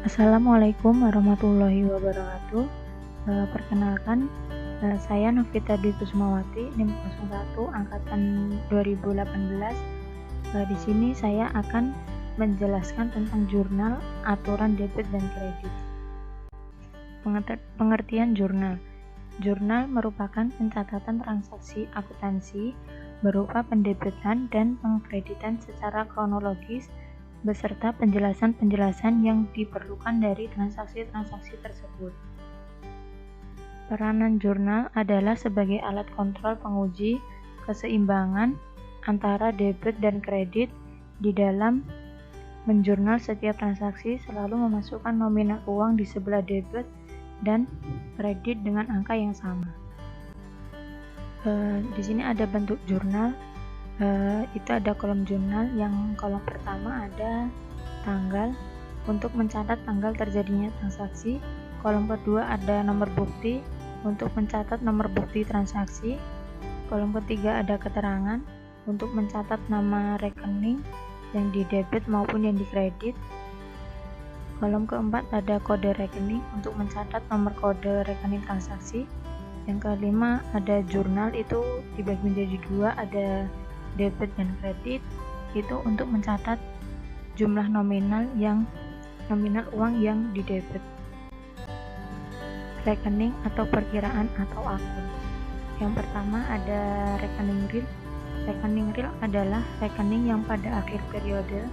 Assalamualaikum warahmatullahi wabarakatuh. Perkenalkan, saya Novita Dwi Kusumawati, NIM 01 angkatan 2018. Di sini saya akan menjelaskan tentang jurnal, aturan debit dan kredit. Pengertian jurnal. Jurnal merupakan pencatatan transaksi akuntansi berupa pendebitan dan pengkreditan secara kronologis beserta penjelasan-penjelasan yang diperlukan dari transaksi-transaksi tersebut. Peranan jurnal adalah sebagai alat kontrol penguji keseimbangan antara debit dan kredit. Di dalam menjurnal setiap transaksi selalu memasukkan nominal uang di sebelah debit dan kredit dengan angka yang sama. Di sini ada bentuk jurnal. Itu ada kolom jurnal. Yang kolom pertama ada tanggal untuk mencatat tanggal terjadinya transaksi. Kolom kedua ada nomor bukti untuk mencatat nomor bukti transaksi. Kolom ketiga ada keterangan untuk mencatat nama rekening yang di debit maupun yang di kredit. Kolom keempat ada kode rekening untuk mencatat nomor kode rekening transaksi. Yang kelima ada jurnal, itu dibagi menjadi dua, ada debit dan kredit, itu untuk mencatat jumlah nominal uang yang di debit. Rekening atau perkiraan atau akun. Yang pertama ada rekening real. Rekening real adalah rekening yang pada akhir periode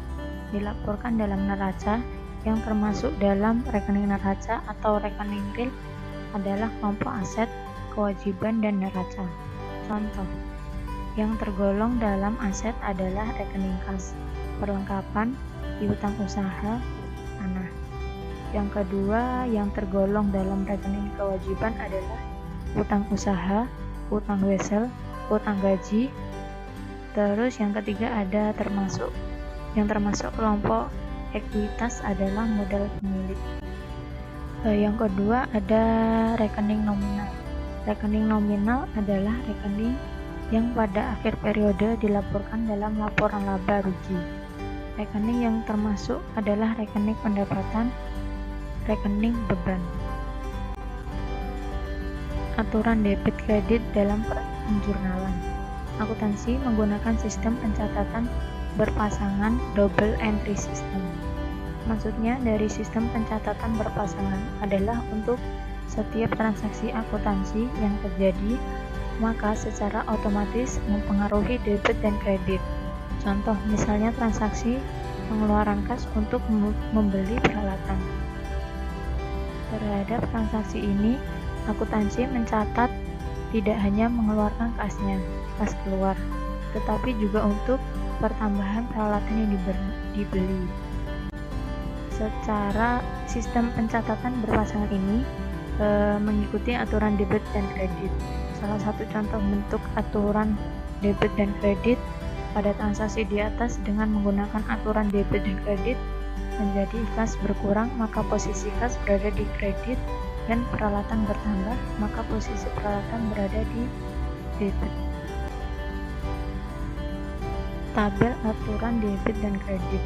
dilaporkan dalam neraca, yang termasuk dalam rekening neraca atau rekening real adalah kelompok aset, kewajiban, dan neraca. Contoh yang tergolong dalam aset adalah rekening kas, perlengkapan, piutang usaha, tanah. Yang kedua yang tergolong dalam rekening kewajiban adalah utang usaha, utang wesel, utang gaji. Terus yang ketiga ada yang termasuk kelompok ekuitas adalah modal pemilik. Yang kedua ada rekening nominal. Rekening nominal adalah rekening yang pada akhir periode dilaporkan dalam laporan laba rugi. Rekening yang termasuk adalah rekening pendapatan, rekening beban. Aturan debit kredit dalam penjurnalan. Akuntansi menggunakan sistem pencatatan berpasangan double entry system. Maksudnya dari sistem pencatatan berpasangan adalah untuk setiap transaksi akuntansi yang terjadi, maka secara otomatis mempengaruhi debit dan kredit. Contoh misalnya transaksi pengeluaran kas untuk membeli peralatan. Terhadap transaksi ini, akuntansi mencatat tidak hanya mengeluarkan kas keluar, tetapi juga untuk pertambahan peralatan yang dibeli. Secara sistem pencatatan berpasangan ini mengikuti aturan debit dan kredit. Salah satu contoh bentuk aturan debit dan kredit pada transaksi di atas dengan menggunakan aturan debit dan kredit menjadi kas berkurang, maka posisi kas berada di kredit, dan peralatan bertambah, maka posisi peralatan berada di debit. Tabel aturan debit dan kredit.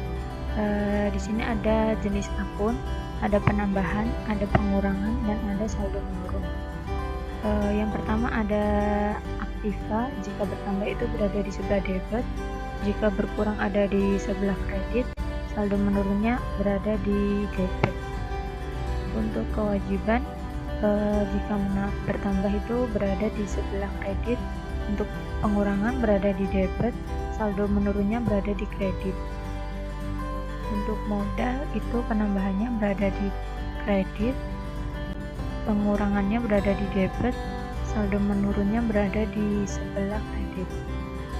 Di sini ada jenis akun, ada penambahan, ada pengurangan, dan ada saldo menurun. Yang pertama ada aktiva, jika bertambah itu berada di sebelah debit, jika berkurang ada di sebelah kredit, saldo menurunnya berada di debit. Untuk kewajiban, jika bertambah itu berada di sebelah kredit, untuk pengurangan berada di debit, saldo menurunnya berada di kredit. Untuk modal itu penambahannya berada di kredit, pengurangannya berada di debit, saldo menurunnya berada di sebelah kredit.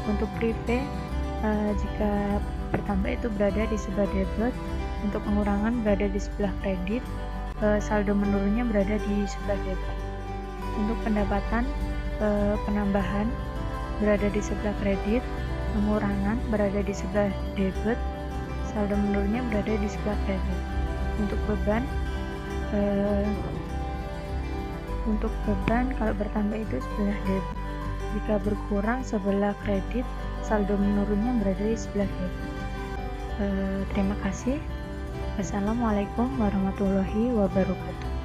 Untuk prive, jika bertambah itu berada di sebelah debit, untuk pengurangan berada di sebelah kredit, saldo menurunnya berada di sebelah debit. Untuk pendapatan, penambahan berada di sebelah kredit, pengurangan berada di sebelah debit, saldo menurunnya berada di sebelah kredit. Untuk beban kalau bertambah itu sebelah debit, jika berkurang sebelah kredit, saldo menurunnya berada di sebelah debit. Terima kasih. Wassalamualaikum warahmatullahi wabarakatuh.